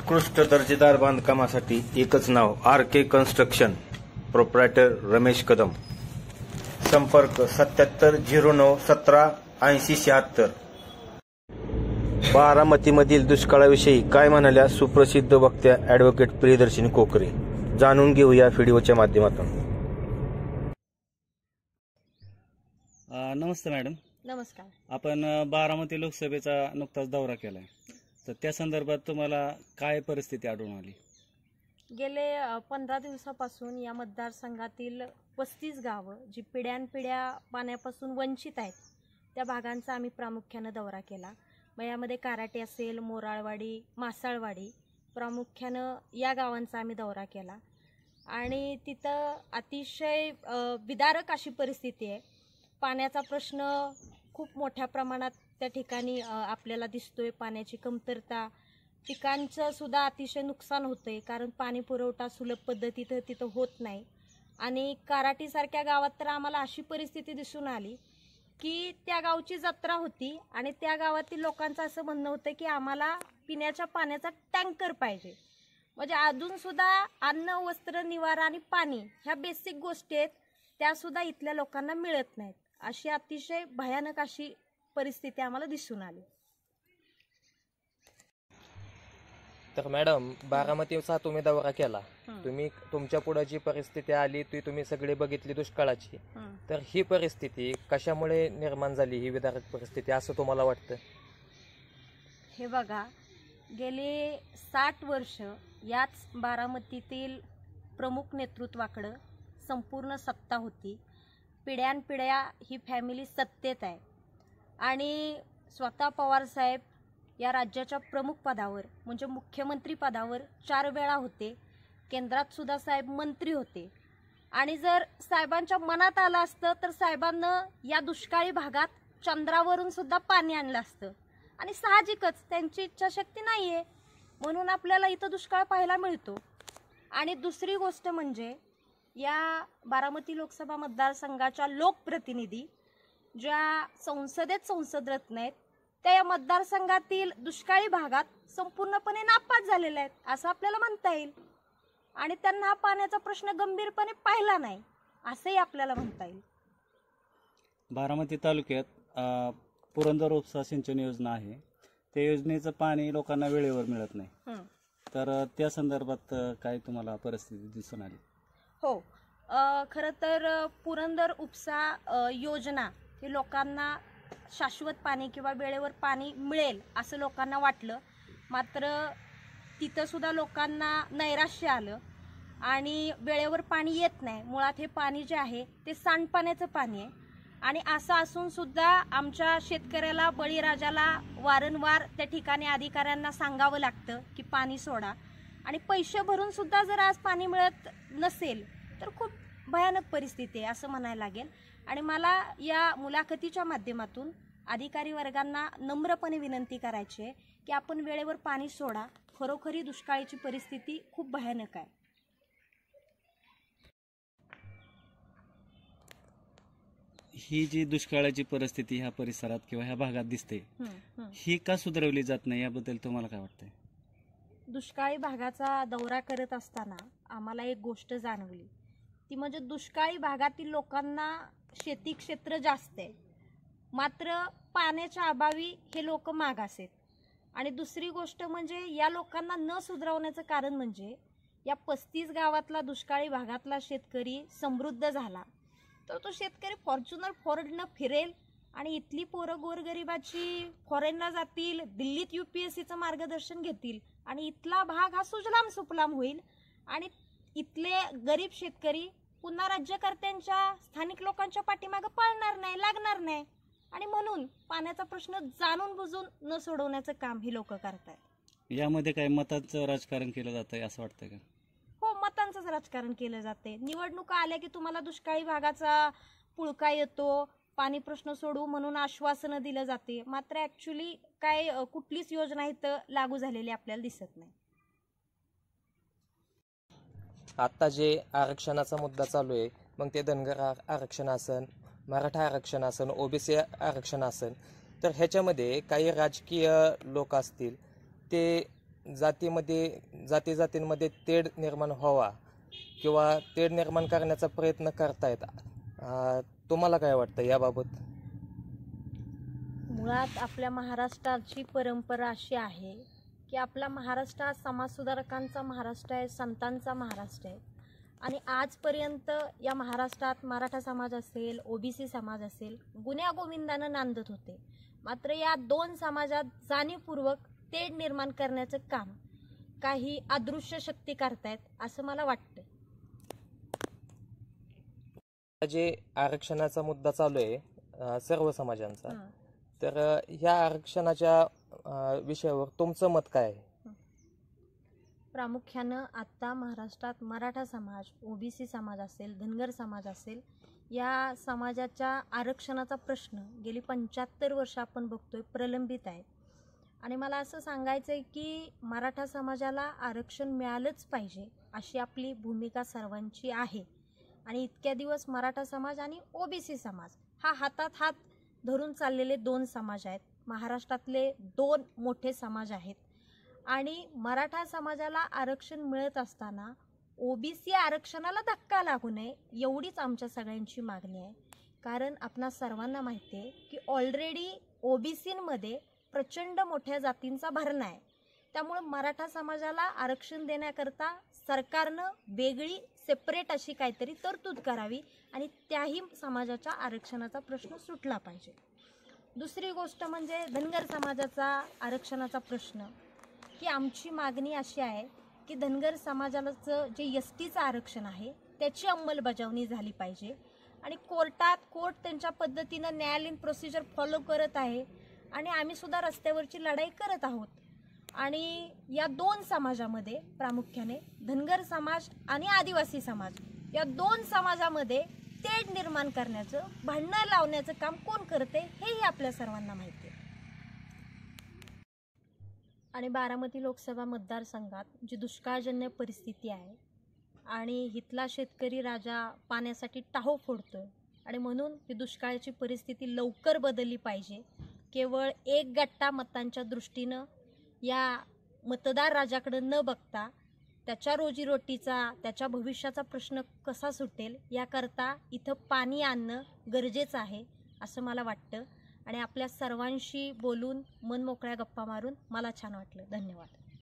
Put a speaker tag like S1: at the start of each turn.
S1: उत्कृष्ट दर्जेदार बांधकामासाठी एकच नाव RK construction. Proprietor Ramesh Kadam. संपर्क 7709178076. बारामतीमधील दुष्काळाविषयी काय म्हणाल्या सुप्रसिद्ध वक्त्या ॲडव्होकेट प्रियदर्शनी कोकरे. जाणून घेऊया व्हिडिओच्या माध्यमातून.
S2: नमस्ते मॅडम.
S3: नमस्कार.
S2: आपण बारामती लोकसभेचा नुकताच दौरा केलाय, तर त्या संदर्भात तुम्हाला काय परिस्थिती आढळून आली?
S3: गेले 15 दिवसापासून या मतदारसंघातील 35 गावं जी पिढ्यानपिढ्या पाण्यापासून वंचित आहेत त्या भागांचा आम्ही प्रामुख्यानं दौरा केला. मग यामध्ये काराटे असेल, मोराळवाडी, मासाळवाडी, प्रामुख्यानं या गावांचा आम्ही दौरा केला आणि तिथं अतिशय विदारक अशी परिस्थिती आहे. पाण्याचा प्रश्न खूप मोठ्या प्रमाणात त्या ठिकाणी आपल्याला दिसतोय. पाण्याची कमतरता, पिकांचं सुद्धा अतिशय नुकसान होतंय कारण पाणी पुरवठा सुलभ पद्धतीनं तिथं होत नाही. आणि काराटीसारख्या गावात तर आम्हाला अशी परिस्थिती दिसून आली की त्या गावची जत्रा होती आणि त्या गावातील लोकांचं असं म्हणणं होतं की आम्हाला पिण्याच्या पाण्याचा टँकर पाहिजे. म्हणजे अजूनसुद्धा अन्न, वस्त्र, निवारा आणि पाणी ह्या बेसिक गोष्टी आहेत त्यासुद्धा इथल्या लोकांना मिळत नाहीत. अशी अतिशय भयानक अशी परिस्थिती आम्हाला दिसून आली.
S4: तर मॅडम, बारामतीचा तुम्ही दौरा केला, तुम्ही तुमच्या पुढे जी परिस्थिती आली ती तुम्ही सगळी बघितली दुष्काळाची. तर ही परिस्थिती कशामुळे निर्माण झाली, ही विदारक परिस्थिती, असं तुम्हाला वाटतं?
S3: हे बघा, गेले 60 वर्ष याच बारामतीतील प्रमुख नेतृत्वाकडं संपूर्ण सत्ता होती. पिढ्यानपिढ्या ही फॅमिली सत्तेत आहे आणि स्वतः पवारसाहेब या राज्याच्या प्रमुख पदावर म्हणजे मुख्यमंत्री पदावर 4 वेळा होते. केंद्रात सुद्धा साहेब मंत्री होते आणि जर साहेबांच्या मनात आलं असतं तर साहेबांना या दुष्काळी भागात चंद्रावरून सुद्धा पाणी आणलं असतं आणि साहजिकच त्यांची इच्छाशक्ती नाही आहे म्हणून आपल्याला इथं दुष्काळ पाहायला मिळतो. आणि दुसरी गोष्ट म्हणजे या बारामती लोकसभा मतदारसंघाच्या लोकप्रतिनिधी ज्या संसदेत संसदरत्न आहेत त्या या मतदारसंघातील दुष्काळी भागात संपूर्णपणे नापास झालेल्या आहेत असं आपल्याला म्हणता येईल. आणि त्यांना हा पाण्याचा प्रश्न गंभीरपणे पाहिला नाही असंही आपल्याला म्हणता येईल.
S2: बारामती तालुक्यात पुरंदर उपसा सिंचन योजना आहे, त्या योजनेचं पाणी लोकांना वेळेवर मिळत नाही, तर त्या संदर्भात काय तुम्हाला परिस्थिती दिसून आली?
S3: हो, खरं तर पुरंदर उपसा योजना हे लोकांना शाश्वत पाणी किंवा वेळेवर पाणी मिळेल असं लोकांना वाटलं, मात्र तिथं सुद्धा लोकांना नैराश्य आलं आणि वेळेवर पाणी येत नाही. मुळात हे पाणी जे आहे ते सांडपाण्याचं पाणी आहे आणि असं असून सुद्धा आमच्या शेतकऱ्याला, बळीराजाला वारंवार त्या ठिकाणी अधिकाऱ्यांना सांगावं लागतं की पाणी सोडा आणि पैसे भरून सुद्धा जर आज पाणी मिळत नसेल तर खूप भयानक परिस्थिती आहे असं म्हणायला लागेल. आणि मला या मुलाखतीच्या माध्यमातून अधिकारी वर्गांना नम्रपणे विनंती करायची आहे की आपण वेळेवर पाणी सोडा. खरोखरी दुष्काळाची परिस्थिती खूप भयानक आहे.
S2: ही जी दुष्काळाची परिस्थिती ह्या परिसरात किंवा ह्या भागात दिसते ही का सुधारवली जात नाही, याबद्दल तुम्हाला काय वाटतंय?
S3: दुष्काळी भागाचा दौरा करत असताना आम्हाला एक गोष्ट जाणवली ती म्हणजे दुष्काळी भागातील लोकांना शेती क्षेत्र जास्त आहे मात्र पाण्याच्या अभावी हे लोक मागास आहेत. आणि दुसरी गोष्ट म्हणजे या लोकांना न सुधारवण्याचं कारण म्हणजे या 35 गावातला दुष्काळी भागातला शेतकरी समृद्ध झाला तर तो शेतकरी फॉर्च्युनर फॉरडनं फिरेल आणि इथली पोरं गोरगरिबाची फॉरेनला जातील, दिल्लीत UPSCचं मार्गदर्शन घेतील आणि इथला भाग हा सुजलाम सुफलाम होईल आणि इथले गरीब शेतकरी पुन्हा राज्यकर्त्यांच्या, स्थानिक लोकांच्या पाठीमागे पळणार नाही, लागणार नाही. आणि म्हणून पाण्याचा प्रश्न जाणून बुजून न सोडवण्याचं काम ही लोक करतात.
S2: यामध्ये काय मतांचं राजकारण केलं जातंय असं वाटतंय का?
S3: हो, मतांचंच राजकारण केलं जाते. निवडणुका आल्या की तुम्हाला दुष्काळी भागाचा पुळका येतो, पाणी प्रश्न सोडवू म्हणून आश्वासनं दिलं जाते, मात्र ऍक्च्युली काय कुठलीच योजना इथं लागू झालेली आपल्याला दिसत नाही.
S4: आता जे आरक्षणाचा मुद्दा चालू आहे, मग ते धनगर आरक्षण असन, मराठा आरक्षण असन, OBC आरक्षण असन, तर ह्याच्यामध्ये काही राजकीय लोक असतील ते जातींमध्ये तेढ निर्माण व्हावा किंवा तेढ निर्माण करण्याचा प्रयत्न करतायत, तुम्हाला काय वाटतं याबाबत?
S3: मुळात आपल्या महाराष्ट्राची परंपरा अशी आहे की आपला महाराष्ट्र हा समाजसुधारकांचा महाराष्ट्र आहे, संतांचा महाराष्ट्र आहे. आणि आजपर्यंत या महाराष्ट्रात मराठा समाज असेल, ओबीसी समाज असेल, गुण्यागोविंदानं नांदत होते. मात्र या दोन समाजात जाणीवपूर्वक तेढ निर्माण करण्याचं काम काही अदृश्य शक्ती करतायत असं मला वाटतं.
S4: जे आरक्षणाचा मुद्दा चालू आहे सर्व समाजांचा, तर ह्या आरक्षणाच्या विषयावर तुमचं मत काय आहे?
S3: प्रामुख्यानं आता महाराष्ट्रात मराठा समाज, ओबीसी समाज असेल, धनगर समाज असेल, या समाजाच्या आरक्षणाचा प्रश्न गेली 75 वर्ष आपण बघतोय प्रलंबित आहे. आणि मला असं सांगायचं आहे की मराठा समाजाला आरक्षण मिळालंच पाहिजे अशी आपली भूमिका सर्वांची आहे. आणि इतक्या दिवस मराठा समाज आणि ओबीसी समाज हा हातात हात धरून चाललेले दोन समाज आहेत. महाराष्ट्रातले दोन मोठे समाज आहेत. आणि मराठा समाजाला आरक्षण मिळत असताना ओबीसी आरक्षणाला धक्का लागू नये एवढीच आमच्या सगळ्यांची मागणी आहे. कारण आपणा सर्वांना माहिती आहे की ऑलरेडी ओबीसींमध्ये प्रचंड मोठ्या जातींचा भरणा आहे. त्यामुळे मराठा समाजाला आरक्षण देण्याकरता सरकारनं वेगळी सेपरेट अशी काहीतरी तरतूद करावी आणि त्याही समाजाच्या आरक्षणाचा प्रश्न सुटला पाहिजे. दुसरी गोष्ट म्हणजे धनगर समाजाचा आरक्षणाचा प्रश्न, की आमची मागणी अशी आहे की धनगर समाजाचं जे एसटीचं आरक्षण आहे त्याची अंमलबजावणी झाली पाहिजे. आणि कोर्ट त्यांच्या पद्धतीनं न्यायालयीन प्रोसिजर फॉलो करत आहे आणि आम्ही सुद्धा रस्त्यावरची लढाई करत आहोत. आणि या दोन समाजामध्ये प्रामुख्याने धनगर समाज आणि आदिवासी समाज या दोन समाजामध्ये तेढ निर्माण करण्याचं, भांडणं लावण्याचं काम कोण करते हेही आपल्या सर्वांना माहिती आहे. आणि बारामती लोकसभा मतदारसंघात जी दुष्काळजन्य परिस्थिती आहे आणि इथला शेतकरी राजा पाण्यासाठी टाहो फोडतोय आणि म्हणून ही दुष्काळाची परिस्थिती लवकर बदलली पाहिजे. केवळ एक गट्टा मतांच्या दृष्टीनं या मतदार राजाकडे न बघता त्याच्या रोजीरोटीचा, त्याच्या भविष्याचा प्रश्न कसा सुटेल याकरता इथं पाणी आणणं गरजेचं आहे असं मला वाटतं. आणि आपल्या सर्वांशी बोलून मन मोकळ्या गप्पा मारून मला छान वाटलं. धन्यवाद.